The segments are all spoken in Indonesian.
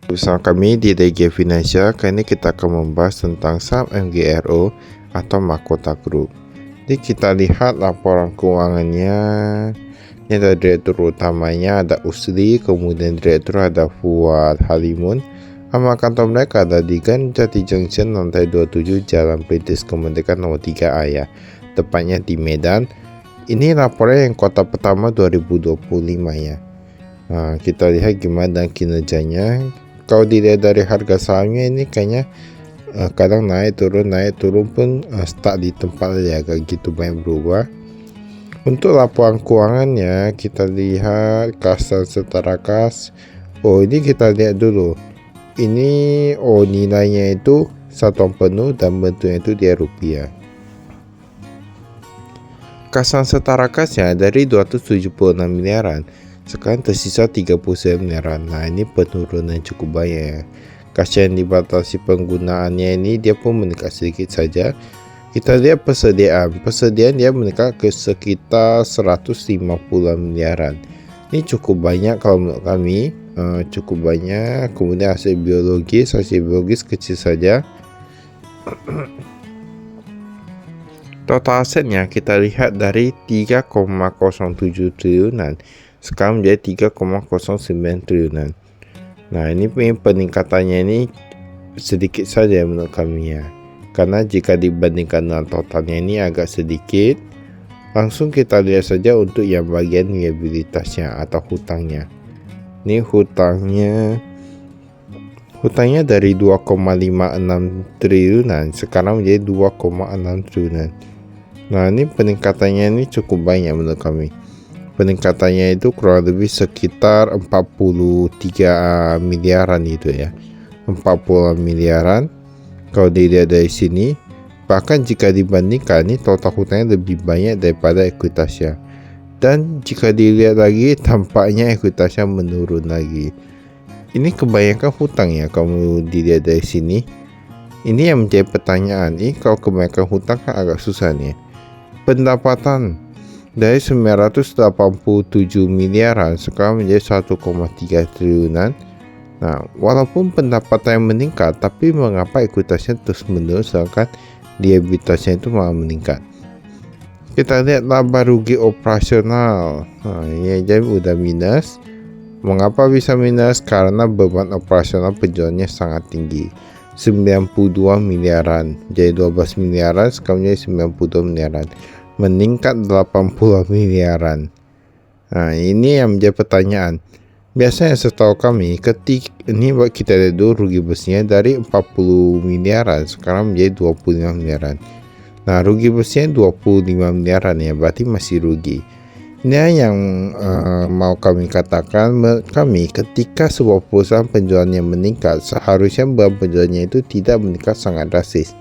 Bersama kami di DG Financial, kali ini kita akan membahas tentang saham MGRO atau Mahkota Group. Jadi kita lihat laporan keuangannya. Ini ada direktur utamanya ada Usri, kemudian direktur ada Fuad Halimun. Nama kantor mereka ada di Jati Junction lantai 27 Jalan Perintis Kemerdekaan nomor 3A ya, tepatnya di Medan. Ini laporannya yang kuartal pertama 2025 ya. Nah, kita lihat gimana kinerjanya. Kalau dilihat dari harga sahamnya ini kayaknya kadang naik turun pun stuck di tempat aja, agak gitu banyak berubah. Untuk laporan keuangannya kita lihat kas dan setara kas. Ini kita lihat dulu. Ini nilainya itu satuan penuh dan bentuknya itu dia rupiah. Kas dan setara kasnya dari 276 miliaran sekarang tersisa 39 miliaran. Nah, ini penurunan cukup banyak ya. Kas yang dibatasi penggunaannya ini dia pun meningkat sedikit saja. Kita lihat persediaan dia meningkat ke sekitar 150 miliaran. Ini cukup banyak kalau menurut kami, cukup banyak. Kemudian hasil biologis kecil saja. Total asetnya kita lihat dari 3,07 triliunan sekarang menjadi 3,09 triliunan. Nah, ini peningkatannya ini sedikit saja menurut kami ya. Karena jika dibandingkan dengan totalnya ini agak sedikit. Langsung kita lihat saja untuk yang bagian liabilitasnya atau hutangnya. Ini hutangnya dari 2,56 triliunan sekarang menjadi 2,6 triliunan. Nah, ini peningkatannya ini cukup banyak menurut kami. Peningkatannya itu kurang lebih sekitar 43 miliaran itu ya. 40 miliaran kalau dilihat dari sini. Bahkan jika dibandingkan ini total hutangnya lebih banyak daripada ekuitasnya. Dan jika dilihat lagi tampaknya ekuitasnya menurun lagi. Ini kebanyakan hutang ya kalau dilihat dari sini. Ini yang menjadi pertanyaan. Ini kalau kebanyakan hutang kan agak susah nih. Pendapatan dari 987 miliaran sekarang menjadi 1,3 triliunan. Nah, walaupun pendapatan yang meningkat, tapi mengapa ekuitasnya terus menurun sedangkan liabilitasnya itu malah meningkat? Kita lihat laba rugi operasional. Nah, ini aja udah minus. Mengapa bisa minus? Karena beban operasional penjualannya sangat tinggi. 92 miliaran jadi 12 miliaran sekarang menjadi 92 miliaran, meningkat 80 miliaran. Nah, ini yang menjadi pertanyaan. Biasanya setahu kami ini kita lihat dulu rugi bersihnya dari 40 miliaran sekarang menjadi 25 miliaran. Nah, rugi bersihnya 25 miliaran ya, berarti masih rugi. Ini yang mau kami katakan, ketika sebuah perusahaan penjualannya meningkat, seharusnya beban penjualannya itu tidak meningkat sangat drastis.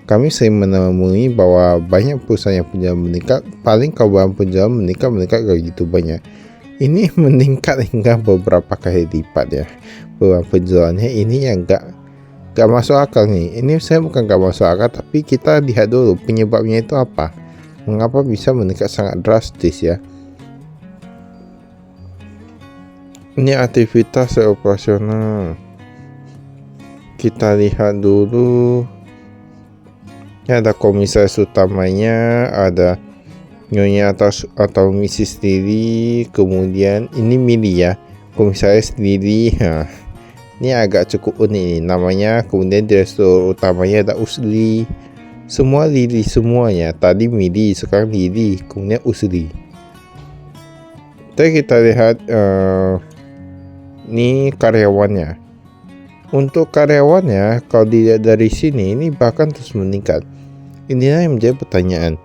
Kami sering menemui bahwa banyak perusahaan yang penjualan meningkat, paling kalau beban penjualan meningkat gak gitu banyak. Ini meningkat hingga beberapa kali lipat ya. Beban penjualannya ini yang gak masuk akal nih. Ini saya bukan gak masuk akal, tapi kita lihat dulu penyebabnya itu apa. Mengapa bisa meningkat sangat drastis ya. Ini aktivitas operasional. Kita lihat dulu. Ini ada komisaris utamanya, ada nyonya atau Mrs. Lily, kemudian ini Mili ya, komisaris Lily. Ini agak cukup unik nih namanya. Kemudian direktur utamanya ada Usli. Semua Lily semuanya. Tadi Mili, sekarang Lily, kemudian Usli. Jadi kita lihat ini karyawannya. Untuk karyawannya kalau dilihat dari sini ini bahkan terus meningkat. Inilah yang menjadi pertanyaan.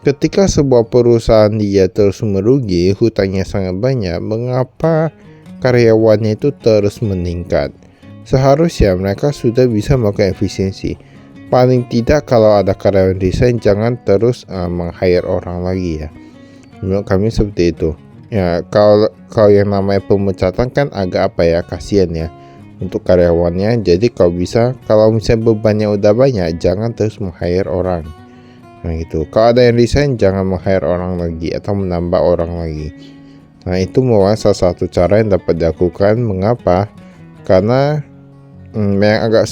Ketika sebuah perusahaan dia terus merugi, hutangnya sangat banyak, mengapa karyawannya itu terus meningkat? Seharusnya mereka sudah bisa melakukan efisiensi. Paling tidak kalau ada karyawan resign, jangan terus meng-hire orang lagi ya. Menurut kami seperti itu. Ya, kalau yang namanya pemecatan kan agak kasihan ya untuk karyawannya. Jadi kalau misalnya bebannya udah banyak, jangan terus meng-hire orang. Nah gitu. Kalau ada yang resign, jangan meng-hire orang lagi atau menambah orang lagi. Nah, itu merupakan salah satu cara yang dapat dilakukan. Mengapa? karena memang agak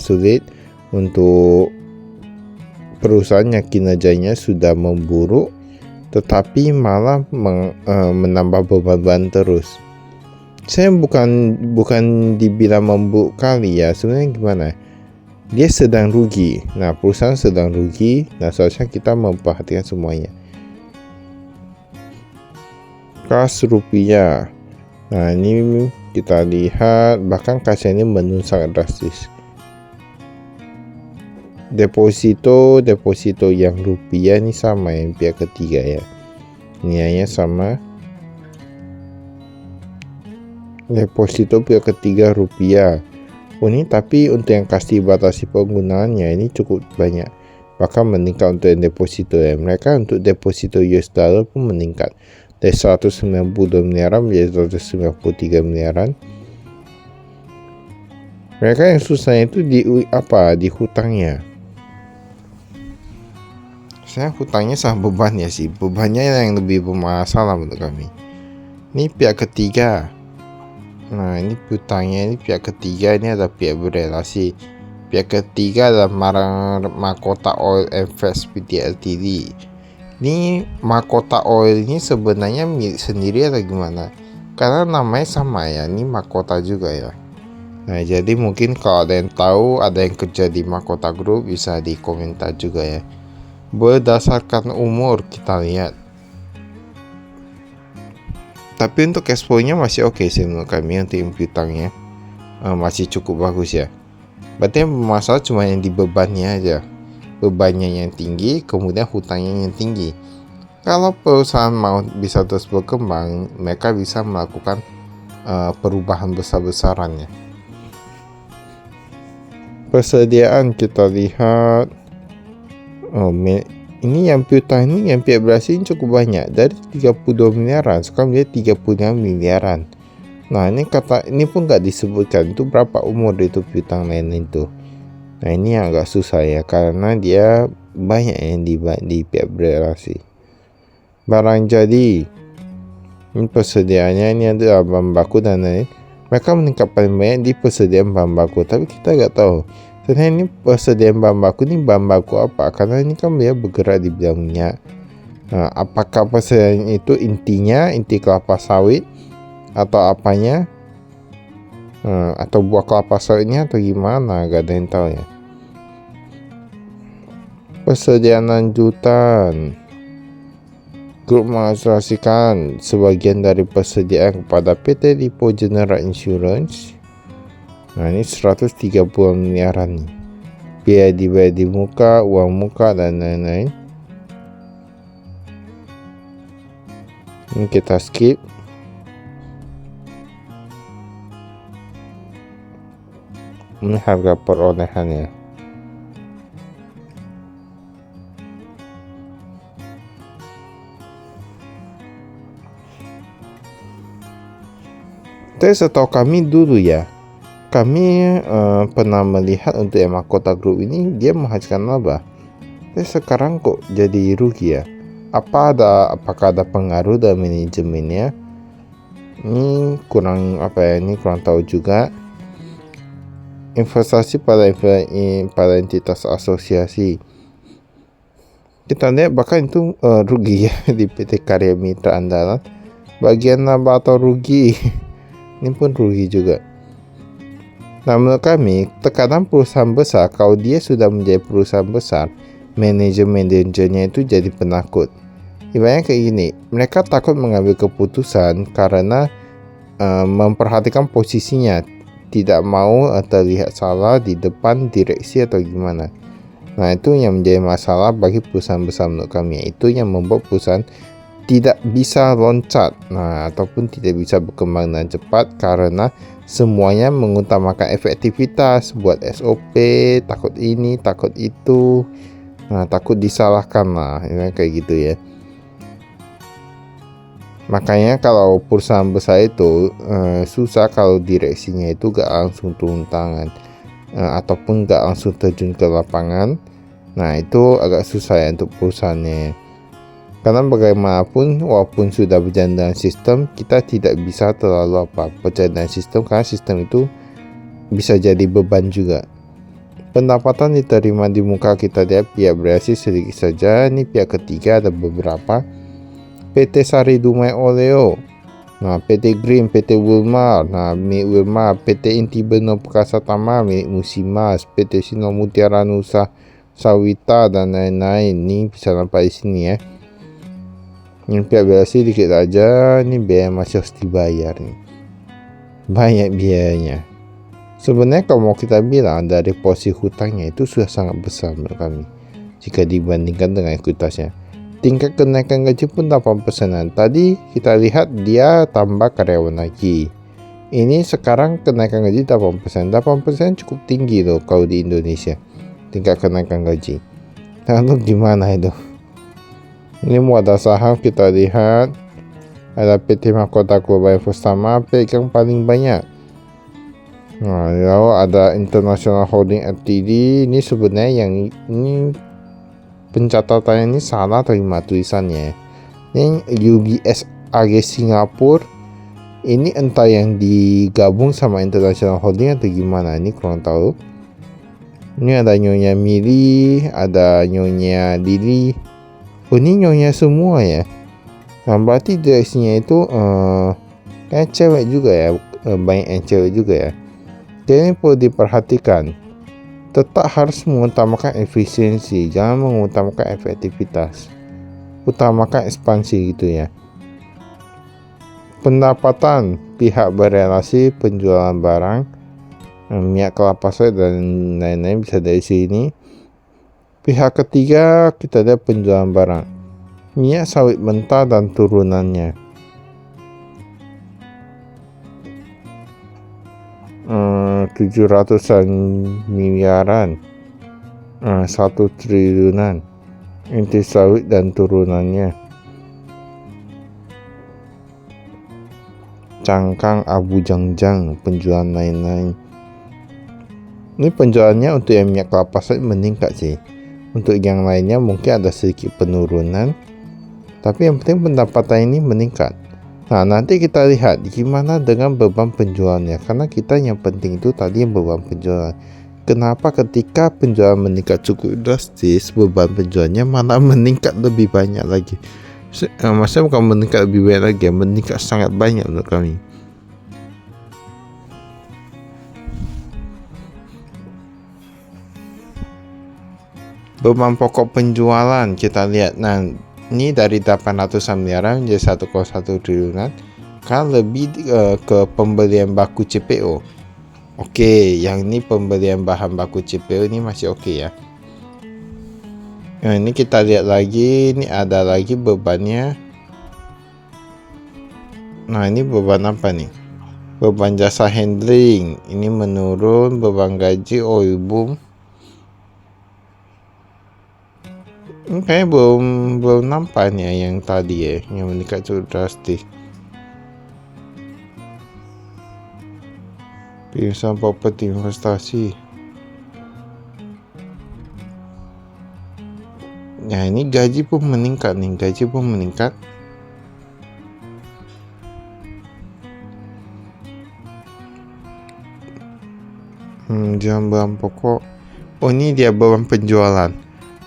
sulit untuk perusahaan yang kinerjanya sudah memburuk tetapi malah menambah beban terus. Saya bukan dibilang memburuk kali ya, sebenarnya gimana? Dia sedang rugi. Nah, perusahaan sedang rugi. Nah, seharusnya kita memperhatikan semuanya. Kas rupiah. Nah, ini kita lihat bahkan kasnya ini menurun sangat drastis. Deposito yang rupiah ini sama yang pihak ketiga ya. Nilainya sama. Deposito pihak ketiga rupiah. Ini tapi untuk yang kasih batasi penggunaannya ini cukup banyak, bahkan meningkat untuk yang deposito ya. Mereka untuk deposito US dollar pun meningkat dari 192 miliaran menjadi 193 miliaran. Mereka yang susahnya itu di hutangnya. Saya hutangnya sama beban ya sih, bebannya yang lebih bermasalah menurut kami. Ini pihak ketiga. Nah, ini hutangnya ini pihak ketiga, ini ada pihak berrelasi. Pihak ketiga adalah Mahkota Oil and Fats Pty Ltd. Ini Mahkota Oil ini sebenarnya milik sendiri atau gimana? Karena namanya sama ya, ini Mahkota juga ya. Nah, jadi mungkin kalau ada yang tahu, ada yang kerja di Mahkota Group, bisa di komentar juga ya. Berdasarkan umur kita lihat. Tapi untuk cash flow-nya masih oke sih menurut kami, untuk hutangnya masih cukup bagus ya. Berarti yang bermasalah cuma yang di bebannya aja. Bebannya yang tinggi, kemudian hutangnya yang tinggi. Kalau perusahaan mau bisa terus berkembang, mereka bisa melakukan perubahan besar-besarannya. Persediaan kita lihat. Ini yang piutang ini yang pihak Brasil cukup banyak, dari 32 miliaran sekarang dia 35 miliaran. Nah, ini pun nggak disebutkan itu berapa umur itu piutang lain itu. Nah, ini yang agak susah ya, karena dia banyak yang di pihak Brasil. Barang jadi, ini persediaannya, ini ada bahan baku dan lain. Mereka meningkat paling banyak di persediaan bahan baku, tapi kita nggak tahu sebenarnya ini persediaan bahan baku ini bahan baku apa, karena ini kan dia bergerak di bidang minyak. Nah, apakah persediaan itu inti kelapa sawit atau apanya, atau buah kelapa sawitnya atau gimana, gak ada yang tahu ya. Persediaan lanjutan, grup mengasosiasikan sebagian dari persediaan kepada PT Lipo General Insurance. Nah, ini 130 miliaran nih. Biaya dibayar di muka, uang muka dan lain-lain. Ini kita skip. Ini harga perolehannya. Tapi setahu kami dulu ya, kami pernah melihat untuk yang Mahkota Group ini dia menghasilkan laba. Tapi sekarang kok jadi rugi ya? Apakah ada pengaruh dalam manajemennya? Ini kurang tahu juga. Investasi pada entitas asosiasi. Kita lihat bahkan itu rugi ya di PT Karya Mitra Andalan. Bagian laba atau rugi ini pun rugi juga. Nah, menurut kami, terkadang perusahaan besar, kalau dia sudah menjadi perusahaan besar, manajernya itu jadi penakut. Ibaratnya kayak gini, mereka takut mengambil keputusan karena memperhatikan posisinya, tidak mau terlihat salah di depan direksi atau gimana. Nah, itu yang menjadi masalah bagi perusahaan besar menurut kami. Itu yang membuat perusahaan tidak bisa loncat, ataupun tidak bisa berkembang dengan cepat karena semuanya mengutamakan efektivitas, buat SOP, takut ini, takut itu, takut disalahkan lah, kayak gitu ya. Makanya kalau perusahaan besar itu susah kalau direksinya itu gak langsung turun tangan, ataupun gak langsung terjun ke lapangan. Nah, itu agak susah ya untuk perusahaannya. Karena bagaimanapun walaupun sudah berjalan dengan sistem, kita tidak bisa terlalu percaya dengan sistem, karena sistem itu bisa jadi beban juga. Pendapatan diterima di muka kita dia pihak bereaksi sedikit saja. Ini pihak ketiga ada beberapa. PT Sari Dumai Oleo, PT Green, PT Wilmar, milik Wilmar, PT Inti Benua Perkasa Tama milik Musimas, PT Sino Mutiara Nusa Sawita dan lain-lain. Ini bisa nampak di sini ya. Ini pihak bereaksi dikit aja. Ini biaya masih harus dibayar nih. Banyak biayanya. Sebenarnya kalau mau kita bilang dari posisi hutangnya itu sudah sangat besar menurut kami jika dibandingkan dengan ekuitasnya. Tingkat kenaikan gaji pun 8%. Tadi kita lihat dia tambah karyawan lagi. Ini sekarang kenaikan gaji 8%. 8% cukup tinggi loh kalau di Indonesia. Tingkat kenaikan gaji. Lalu gimana itu? Ini modal saham kita lihat. Ada PT Mahkota Global Investama pegang paling banyak. Lalu ada International Holding Ltd. Ini sebenarnya yang ini pencatatannya ini salah terima tulisannya. Ini UBS AG Singapura. Ini entah yang digabung sama International Holding atau gimana, ini kurang tahu. Ini ada Nyonya Mili, ada Nyonya Lili. Oh, ini Nyonya semua ya. Nah, berarti direksinya itu kayak cewek juga ya, banyak yang cewek juga ya. Jadi perlu diperhatikan. Tetap harus mengutamakan efisiensi, jangan mengutamakan efektivitas. Utamakan ekspansi gitu ya. Pendapatan pihak berelasi penjualan barang, minyak kelapa sawit dan lain-lain bisa dari sini. Pihak ketiga kita lihat penjualan barang, minyak sawit mentah dan turunannya. 700-an miliaran, 1 triliunan. Inti sawit dan turunannya. Cangkang Abu Jangjang, penjualan lain-lain. Ini penjualannya untuk yang minyak kelapa sawit meningkat sih. Untuk yang lainnya mungkin ada sedikit penurunan, tapi yang penting pendapatan ini meningkat. Nah, nanti kita lihat gimana dengan beban penjualannya, karena kita yang penting itu tadi beban penjualan. Kenapa ketika penjualan meningkat cukup drastis, beban penjualannya malah meningkat lebih banyak lagi. Maksudnya bukan meningkat lebih banyak lagi, meningkat sangat banyak menurut kami. Beban pokok penjualan kita lihat. Nah, ini dari 800 miliaran menjadi 1,1 triliunan. Kan lebih ke pembelian baku CPO. Oke, yang ini pembelian bahan baku CPO ini masih oke ya. Nah, ini kita lihat lagi, ini ada lagi bebannya. Nah, ini beban apa nih? Beban jasa handling ini menurun, beban gaji oil boom. Kayaknya belum nampak nih yang tadi ya, yang meningkat cukup drastis. Pilihan properti investasi. Nah, ini gaji pun meningkat nih, Jangan beban pokok. Oh, ini dia beban penjualan.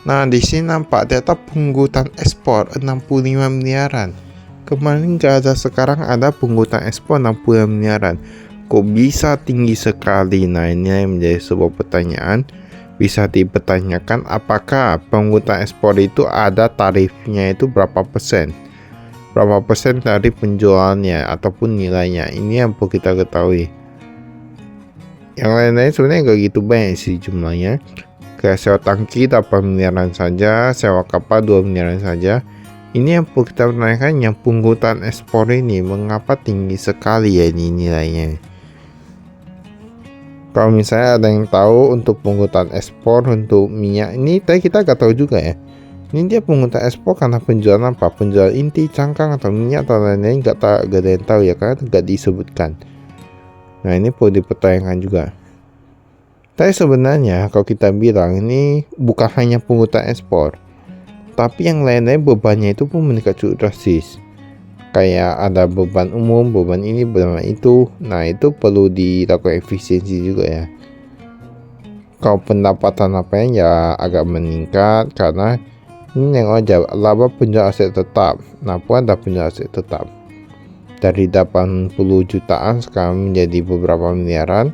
Nah, di sini nampak data pengangkutan ekspor 65 miliaran. Kemarin nggak ada, sekarang ada pengangkutan ekspor 65 miliaran. Kok bisa tinggi sekali? Nah, ini yang menjadi sebuah pertanyaan. Bisa dipertanyakan apakah pengangkutan ekspor itu ada tarifnya itu berapa persen? Berapa persen dari penjualannya ataupun nilainya? Ini yang perlu kita ketahui. Yang lain-lain sebenarnya nggak gitu banyak sih jumlahnya. Kayak sewa tangki 8 miliaran saja, sewa kapal 2 miliaran saja. Ini yang perlu kita pertanyakan, yang pengangkutan ekspor ini mengapa tinggi sekali ya ini nilainya. Kalau misalnya ada yang tahu untuk pengangkutan ekspor untuk minyak ini, tadi kita nggak tahu juga ya. Ini dia pengangkutan ekspor karena penjualan apa? Penjualan inti, cangkang atau minyak atau lain-lain, nggak ada yang tahu ya, karena nggak disebutkan. Nah, ini perlu dipertanyakan juga. Tapi sebenarnya kalau kita bilang ini bukan hanya pengangkutan ekspor, Tapi yang lain-lain bebannya itu pun meningkat cukup drastis. Kayak ada beban umum, beban ini, beban itu. Nah, itu perlu dilakukan efisiensi juga ya. Kalau pendapatan apa ya agak meningkat karena ini nengok aja laba penjual aset tetap. Nah, pun ada penjual aset tetap. Dari 80 jutaan sekarang menjadi beberapa miliaran.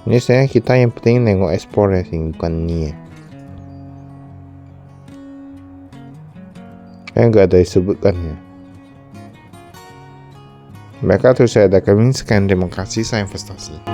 Ini saya kita yang penting nengok ekspor ya sih, bukan ini ya. Nggak ada disebutkan ya. Mereka terus saya ada kami sekian, terima kasih, saya investasi.